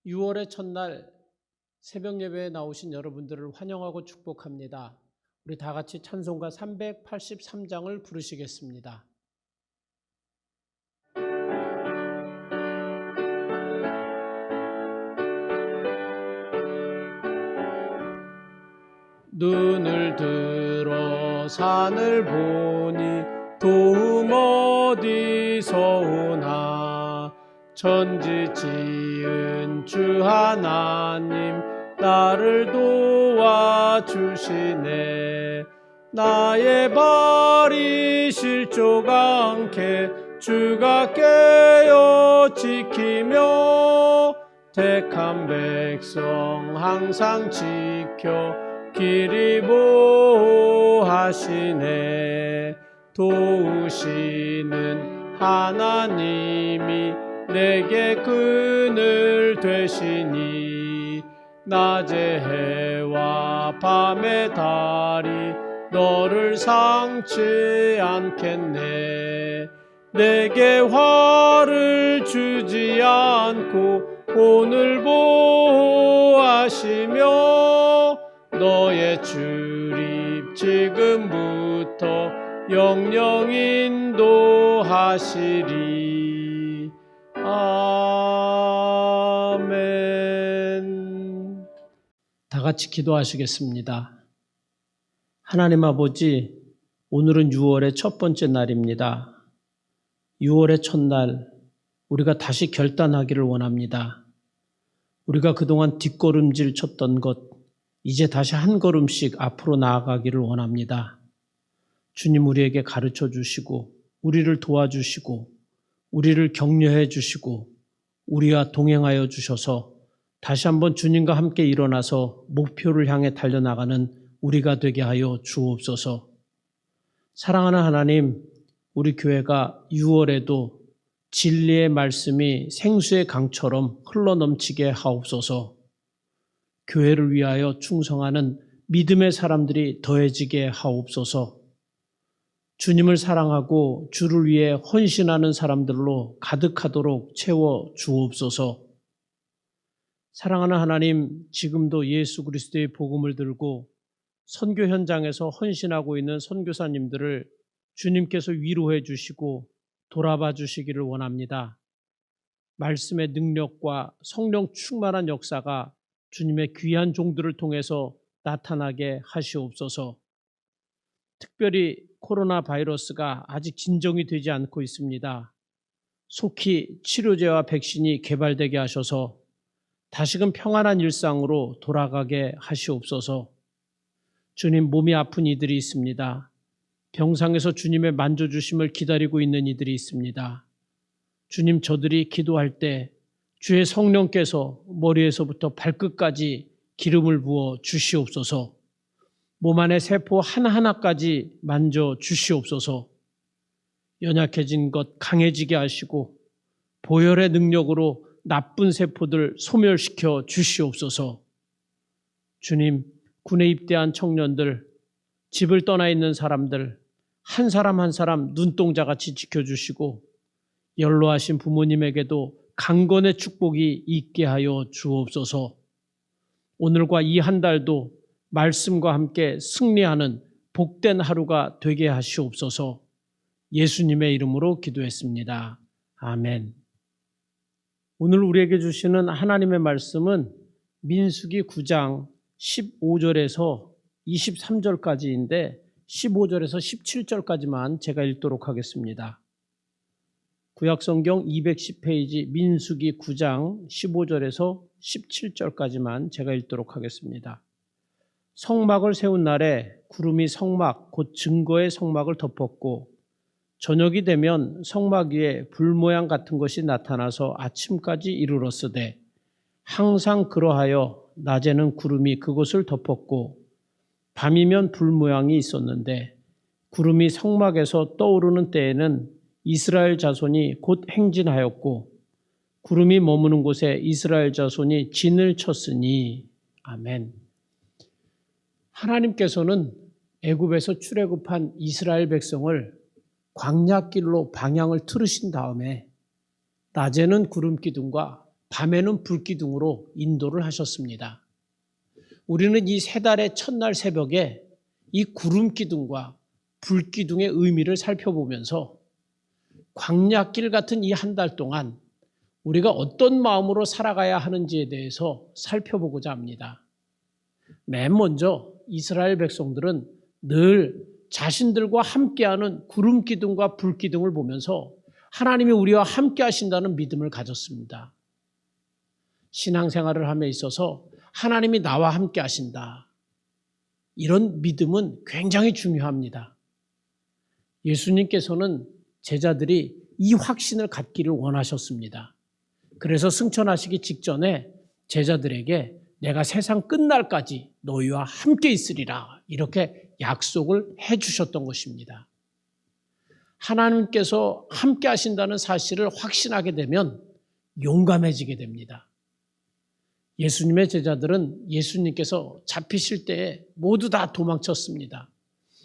6월의 첫날 새벽 예배에 나오신 여러분들을 환영하고 축복합니다. 우리 다 같이 찬송가 383장을 부르시겠습니다. 눈을 들어 산을 보니 도움 어디서 오나. 천지 지은 주 하나님 나를 도와주시네. 나의 발이 실족 않게 주가 깨어 지키며 택한 백성 항상 지켜 길이 보호하시네. 도우시는 하나님이 내게 그늘 되시니 낮의 해와 밤의 달이 너를 상치 않겠네. 내게 화를 주지 않고 오늘 보호하시며 너의 출입 지금부터 영영 인도하시리. 아멘. 다 같이 기도하시겠습니다. 하나님 아버지, 오늘은 6월의 첫 번째 날입니다. 6월의 첫날 우리가 다시 결단하기를 원합니다. 우리가 그동안 뒷걸음질 쳤던 것, 이제 다시 한 걸음씩 앞으로 나아가기를 원합니다. 주님 우리에게 가르쳐 주시고 우리를 도와주시고 우리를 격려해 주시고 우리와 동행하여 주셔서 다시 한번 주님과 함께 일어나서 목표를 향해 달려나가는 우리가 되게 하여 주옵소서. 사랑하는 하나님, 우리 교회가 6월에도 진리의 말씀이 생수의 강처럼 흘러넘치게 하옵소서. 교회를 위하여 충성하는 믿음의 사람들이 더해지게 하옵소서. 주님을 사랑하고 주를 위해 헌신하는 사람들로 가득하도록 채워 주옵소서. 사랑하는 하나님, 지금도 예수 그리스도의 복음을 들고 선교 현장에서 헌신하고 있는 선교사님들을 주님께서 위로해 주시고 돌아봐 주시기를 원합니다. 말씀의 능력과 성령 충만한 역사가 주님의 귀한 종들을 통해서 나타나게 하시옵소서. 특별히 코로나 바이러스가 아직 진정이 되지 않고 있습니다. 속히 치료제와 백신이 개발되게 하셔서 다시금 평안한 일상으로 돌아가게 하시옵소서. 주님, 몸이 아픈 이들이 있습니다. 병상에서 주님의 만져주심을 기다리고 있는 이들이 있습니다. 주님, 저들이 기도할 때 주의 성령께서 머리에서부터 발끝까지 기름을 부어 주시옵소서. 몸 안의 세포 하나하나까지 만져 주시옵소서. 연약해진 것 강해지게 하시고 보혈의 능력으로 나쁜 세포들 소멸시켜 주시옵소서. 주님, 군에 입대한 청년들, 집을 떠나 있는 사람들 한 사람 한 사람 눈동자같이 지켜주시고 연로하신 부모님에게도 강건의 축복이 있게 하여 주옵소서. 오늘과 이 한 달도 말씀과 함께 승리하는 복된 하루가 되게 하시옵소서. 예수님의 이름으로 기도했습니다. 아멘. 오늘 우리에게 주시는 하나님의 말씀은 민수기 9장 15절에서 23절까지인데 15절에서 17절까지만 제가 읽도록 하겠습니다. 구약성경 210페이지 민수기 9장 15절에서 17절까지만 제가 읽도록 하겠습니다. 성막을 세운 날에 구름이 성막 곧 증거의 성막을 덮었고 저녁이 되면 성막 위에 불 모양 같은 것이 나타나서 아침까지 이르렀으되 항상 그러하여 낮에는 구름이 그곳을 덮었고 밤이면 불 모양이 있었는데 구름이 성막에서 떠오르는 때에는 이스라엘 자손이 곧 행진하였고 구름이 머무는 곳에 이스라엘 자손이 진을 쳤으니. 아멘. 하나님께서는 애굽에서 출애굽한 이스라엘 백성을 광야길로 방향을 틀으신 다음에 낮에는 구름 기둥과 밤에는 불기둥으로 인도를 하셨습니다. 우리는 이 세 달의 첫날 새벽에 이 구름기둥과 불기둥의 의미를 살펴보면서 광야길 같은 이 한 달 동안 우리가 어떤 마음으로 살아가야 하는지에 대해서 살펴보고자 합니다. 맨 먼저 이스라엘 백성들은 늘 자신들과 함께하는 구름기둥과 불기둥을 보면서 하나님이 우리와 함께 하신다는 믿음을 가졌습니다. 신앙생활을 함에 있어서 하나님이 나와 함께 하신다. 이런 믿음은 굉장히 중요합니다. 예수님께서는 제자들이 이 확신을 갖기를 원하셨습니다. 그래서 승천하시기 직전에 제자들에게 내가 세상 끝날까지 너희와 함께 있으리라 이렇게 약속을 해주셨던 것입니다. 하나님께서 함께 하신다는 사실을 확신하게 되면 용감해지게 됩니다. 예수님의 제자들은 예수님께서 잡히실 때에 모두 다 도망쳤습니다.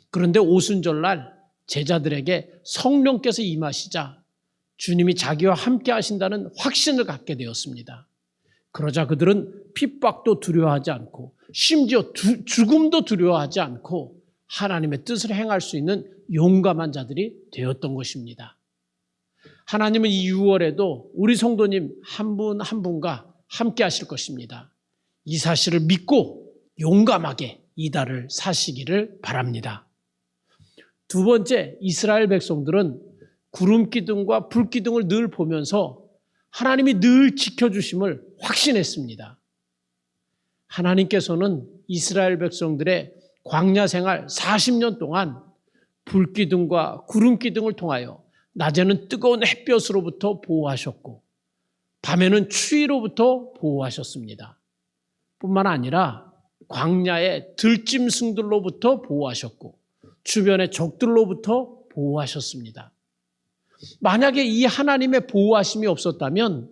그런데 오순절날 제자들에게 성령께서 임하시자 주님이 자기와 함께 하신다는 확신을 갖게 되었습니다. 그러자 그들은 핍박도 두려워하지 않고 심지어 죽음도 두려워하지 않고 하나님의 뜻을 행할 수 있는 용감한 자들이 되었던 것입니다. 하나님은 이 6월에도 우리 성도님 한 분 한 분과 함께 하실 것입니다. 이 사실을 믿고 용감하게 이 달을 사시기를 바랍니다. 두 번째, 이스라엘 백성들은 구름기둥과 불기둥을 늘 보면서 하나님이 늘 지켜주심을 확신했습니다. 하나님께서는 이스라엘 백성들의 광야 생활 40년 동안 불기둥과 구름기둥을 통하여 낮에는 뜨거운 햇볕으로부터 보호하셨고 밤에는 추위로부터 보호하셨습니다. 뿐만 아니라 광야의 들짐승들로부터 보호하셨고 주변의 적들로부터 보호하셨습니다. 만약에 이 하나님의 보호하심이 없었다면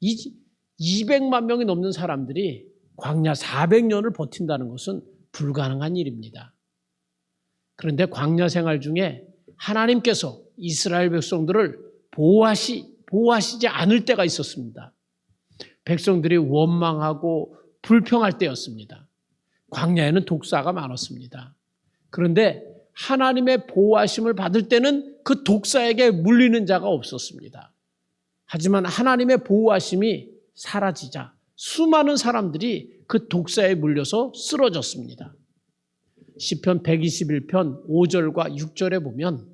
이 200만 명이 넘는 사람들이 광야 400년을 버틴다는 것은 불가능한 일입니다. 그런데 광야 생활 중에 하나님께서 이스라엘 백성들을 보호하시지 않을 때가 있었습니다. 백성들이 원망하고 불평할 때였습니다. 광야에는 독사가 많았습니다. 그런데 하나님의 보호하심을 받을 때는 그 독사에게 물리는 자가 없었습니다. 하지만 하나님의 보호하심이 사라지자 수많은 사람들이 그 독사에 물려서 쓰러졌습니다. 시편 121편 5절과 6절에 보면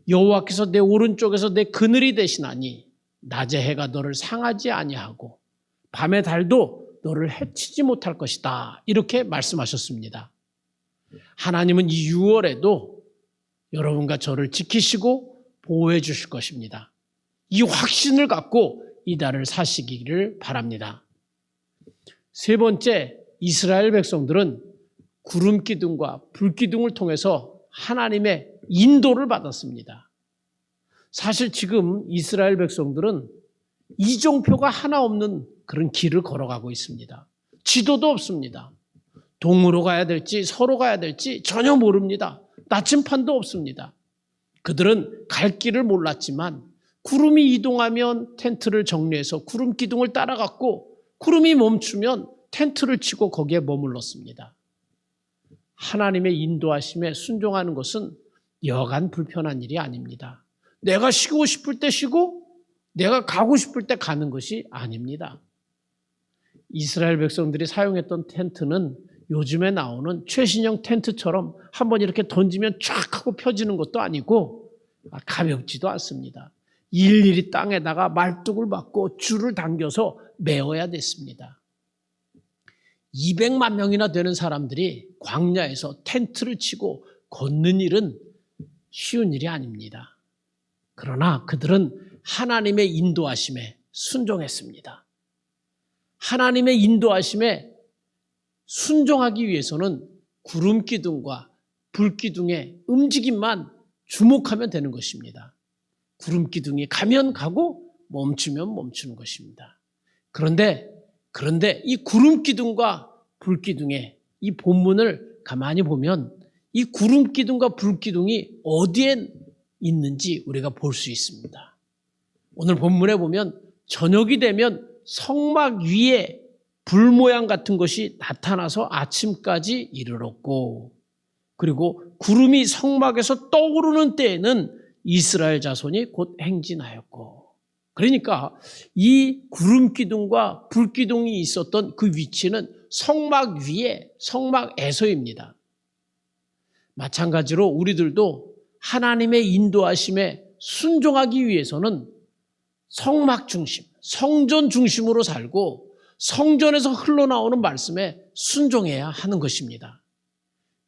여호와께서 내 오른쪽에서 내 그늘이 되시나니 낮의 해가 너를 상하지 아니하고 밤의 달도 너를 해치지 못할 것이다. 이렇게 말씀하셨습니다. 하나님은 이 6월에도 여러분과 저를 지키시고 보호해 주실 것입니다. 이 확신을 갖고 이 달을 사시기를 바랍니다. 세 번째, 이스라엘 백성들은 구름기둥과 불기둥을 통해서 하나님의 인도를 받았습니다. 사실 지금 이스라엘 백성들은 이정표가 하나 없는 그런 길을 걸어가고 있습니다. 지도도 없습니다. 동으로 가야 될지 서로 가야 될지 전혀 모릅니다. 나침판도 없습니다. 그들은 갈 길을 몰랐지만 구름이 이동하면 텐트를 정리해서 구름 기둥을 따라갔고 구름이 멈추면 텐트를 치고 거기에 머물렀습니다. 하나님의 인도하심에 순종하는 것은 여간 불편한 일이 아닙니다. 내가 쉬고 싶을 때 쉬고 내가 가고 싶을 때 가는 것이 아닙니다. 이스라엘 백성들이 사용했던 텐트는 요즘에 나오는 최신형 텐트처럼 한번 이렇게 던지면 쫙 하고 펴지는 것도 아니고 가볍지도 않습니다. 일일이 땅에다가 말뚝을 박고 줄을 당겨서 메어야 됐습니다. 200만 명이나 되는 사람들이 광야에서 텐트를 치고 걷는 일은 쉬운 일이 아닙니다. 그러나 그들은 하나님의 인도하심에 순종했습니다. 하나님의 인도하심에 순종하기 위해서는 구름기둥과 불기둥의 움직임만 주목하면 되는 것입니다. 구름기둥이 가면 가고 멈추면 멈추는 것입니다. 그런데 이 구름기둥과 불기둥의 이 본문을 가만히 보면 이 구름기둥과 불기둥이 어디에 있는지 우리가 볼 수 있습니다. 오늘 본문에 보면 저녁이 되면 성막 위에 불 모양 같은 것이 나타나서 아침까지 이르렀고, 그리고 구름이 성막에서 떠오르는 때에는 이스라엘 자손이 곧 행진하였고. 그러니까 이 구름 기둥과 불 기둥이 있었던 그 위치는 성막 위에, 성막에서입니다. 마찬가지로 우리들도 하나님의 인도하심에 순종하기 위해서는 성막 중심, 성전 중심으로 살고 성전에서 흘러나오는 말씀에 순종해야 하는 것입니다.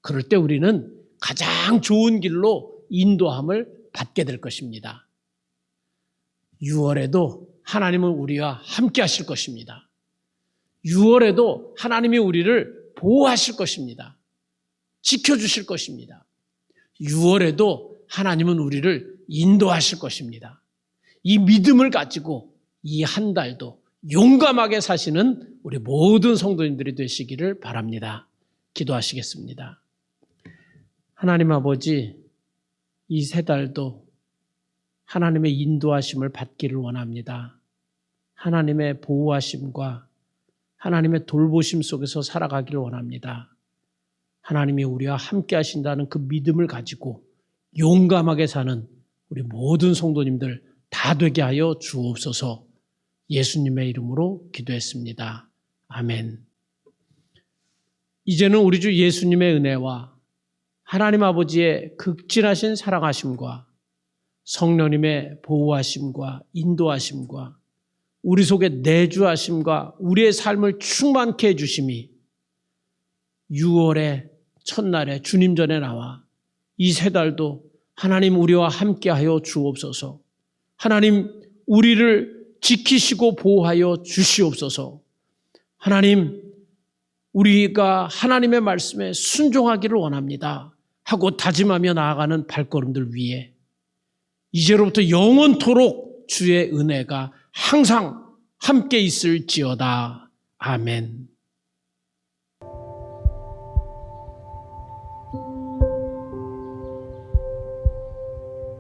그럴 때 우리는 가장 좋은 길로 인도함을 받게 될 것입니다. 6월에도 하나님은 우리와 함께 하실 것입니다. 6월에도 하나님이 우리를 보호하실 것입니다. 지켜주실 것입니다. 6월에도 하나님은 우리를 인도하실 것입니다. 이 믿음을 가지고 이 한 달도 용감하게 사시는 우리 모든 성도님들이 되시기를 바랍니다. 기도하시겠습니다. 하나님 아버지, 이 세 달도 하나님의 인도하심을 받기를 원합니다. 하나님의 보호하심과 하나님의 돌보심 속에서 살아가기를 원합니다. 하나님이 우리와 함께 하신다는 그 믿음을 가지고 용감하게 사는 우리 모든 성도님들 다 되게 하여 주옵소서. 예수님의 이름으로 기도했습니다. 아멘. 이제는 우리 주 예수님의 은혜와 하나님 아버지의 극진하신 사랑하심과 성령님의 보호하심과 인도하심과 우리 속에 내주하심과 우리의 삶을 충만케 해주심이 6월의 첫날에 주님 전에 나와 이 세 달도 하나님 우리와 함께하여 주옵소서. 하나님 우리를 지키시고 보호하여 주시옵소서. 하나님 우리가 하나님의 말씀에 순종하기를 원합니다 하고 다짐하며 나아가는 발걸음들 위에 이제로부터 영원토록 주의 은혜가 항상 함께 있을지어다. 아멘.